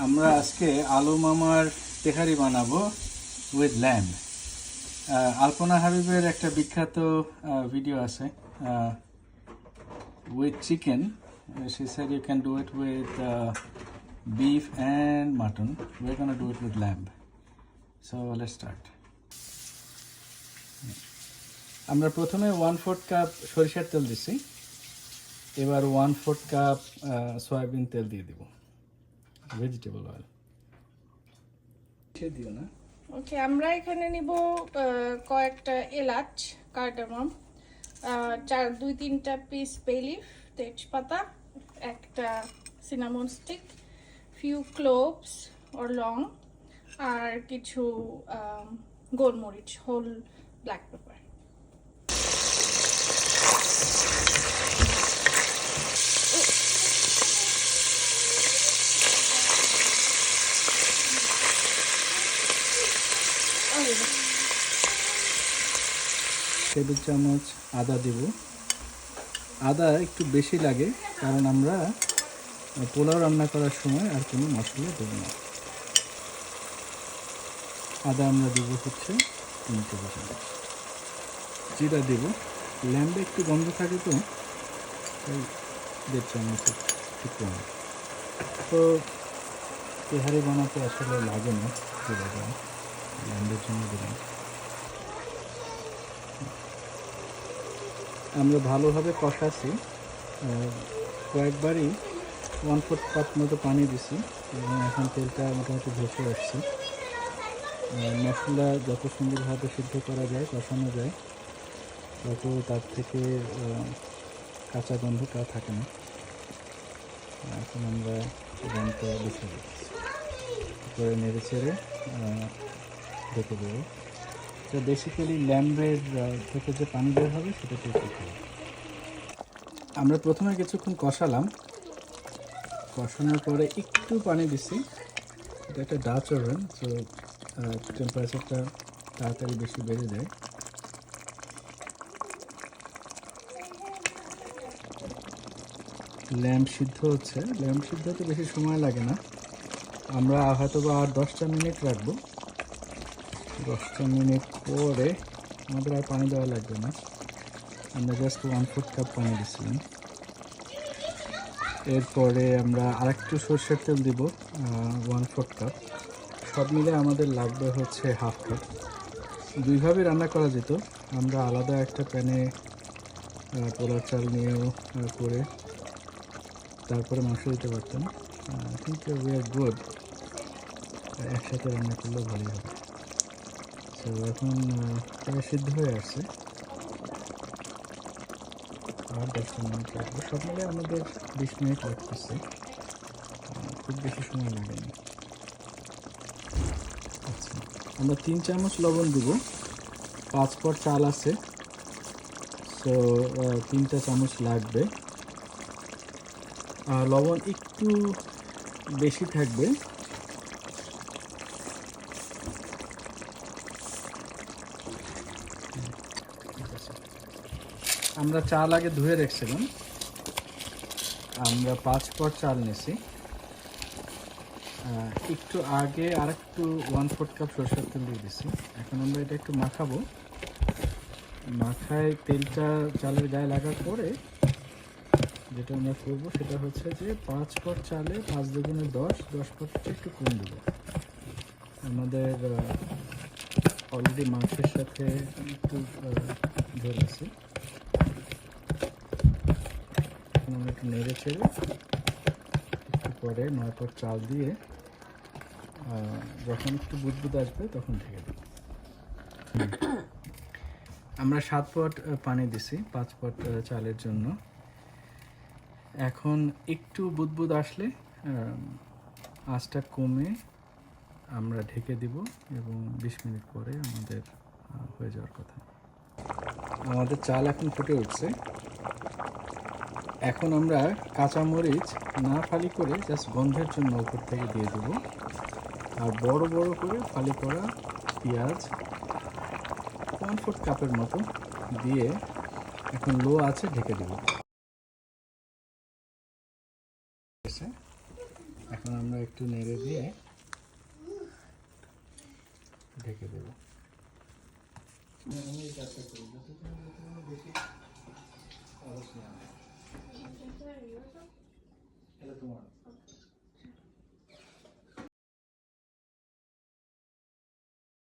আমরা আজকে আলু মামার তেহারি বানাবো উইথ ল্যাম্ব। আলপনা হাবিবের একটা বিখ্যাত ভিডিও আছে with chicken. She said you can do it with beef and mutton. We're gonna do it with lamb. So let's start. আমরা প্রথমে 1/4 কাপ সরিষার তেল দিছি, এবার 1/4 কাপ সয়াবিন তেল দিয়ে দিব, ভেজিটেবল অয়েল দিও না। ওকে, আমরা এখানে নিব কয়েকটা এলাচ, কার্ডামম, 2-3টা পিস বে লিফ, তেজপাতা, একটা cinnamon stick, few cloves or লং, আর কিছু গোলমরিচ, হোল ব্ল্যাক পেপার। টেবিল চামচ আদা দেব। আদা একটু বেশি লাগে কারণ আমরা পোলাও রান্না করার সময় আর কোনো মশলা দেব না। আদা আমরা দেব হচ্ছে 3 টেবিল চামচ। জিরা দেব, ল্যাম্বে একটু গন্ধ থাকে তো তাই 1.5 চামচ একটু কম। তো তেহারি বানাতে আসলে লাগে না জিরা দেওয়া, ল্যাম্বের জন্য দিলাম। আমরা ভালোভাবে কষাচ্ছি, কয়েকবারই 1/4 কাপ মতো পানি দিছি এবং এখন তেলটা মোটামুটি ভেসে আসছে। মশলা যত সুন্দরভাবে সিদ্ধ করা যায়, কষানো যায়, তত তার থেকে কাঁচা গন্ধটা থাকে না। এখন আমরা রঙটা বেছে দিচ্ছি, করে নেড়ে চেড়ে ঢেকে দেবো। এটা বেসিক্যালি ল্যাম্বের থেকে যে পানি বের হবে সেটা তৈরি হবে। আমরা প্রথমে কিছুক্ষণ কষালাম, কষানোর পরে একটু পানি দিছি। এটা একটা ডাচ ওভেন, তো টেম্পারেচারটা তাড়াতাড়ি বেশি বেড়ে যায়। ল্যাম্ব সিদ্ধ হচ্ছে, ল্যাম্ব সিদ্ধ হতে বেশি সময় লাগে না। আমরা হয়তো বা আর 10টা মিনিট রাখবো। 10টা মিনিট পরে আমাদের আর পানি দেওয়া লাগবে না, আমরা জাস্ট 1/4 কাপ পানি দিচ্ছিলাম। এরপরে আমরা আরেকটু সরষের তেল দিব, 1/4 কাপ। সব মিলে আমাদের লাগবে হচ্ছে 1/2 কাপ। দুইভাবে রান্না করা যেত, আমরা আলাদা একটা প্যানে পোলাও চাল নিয়েও করে তারপরে মাংস দিতে পারতাম। কিন্তু উই আর গুড, একসাথে রান্না করলেও ভালোই হবে। তো এখন প্রায় সিদ্ধ হয়ে আসছে, আর 10টা মিনিট লাগবে। সব মিলে আমাদের 20 মিনিট লাগতেছে, খুব বেশি সময় লাগেনি। আচ্ছা, আমরা 3 চামচ লবণ দিব। 5 পট চাল আছে, সো 3টা চামচ লাগবে। আর লবণ একটু বেশি থাকবে। আমরা চাল আগে ধুয়ে রেখেছিলাম, আমরা 5 পট চাল নিয়েছি। একটু আগে আর একটু 1/4 কাপ সরষের তেল দিয়ে দিচ্ছি। এখন আমরা এটা একটু মাখাবো। মাখায় তেলটা চালের গায়ে লাগার পরে যেটা আমরা করবো সেটা হচ্ছে যে 5 পট চালে 5 দুগুণে 10 পটটা একটু কম দেবো। আমাদের অলরেডি মাংসের সাথে একটু ঝোল আছে। এখন আমরা একটু নেড়ে চেড়ে একটু পরে 9 পট চাল দিয়ে যখন একটু বুদবুদ আসবে তখন ঢেকে দেবো। আমরা 7 পট পানি দিছি 5 পট চালের জন্য। এখন একটু বুদবুদ আসলে আঁচটা কমে আমরা ঢেকে দিব এবং 20 মিনিট পরে আমাদের হয়ে যাওয়ার কথা। আমাদের চাল এখন ফুটে উঠছে। এখন আমরা কাঁচামরিচ না ফালি করে জাস্ট গন্ধের জন্য উপর থেকে দিয়ে দেবো, আর বড় বড় করে ফালি করা পেঁয়াজ 1/4 কাপের মতো দিয়ে এখন লো আছে ঢেকে দেব। এখন আমরা একটু নেড়ে দিয়ে ঢেকে দেব। আমি এই কাজটা করি যতক্ষণ বেশি আওয়াজ না হয়। এটা তোমার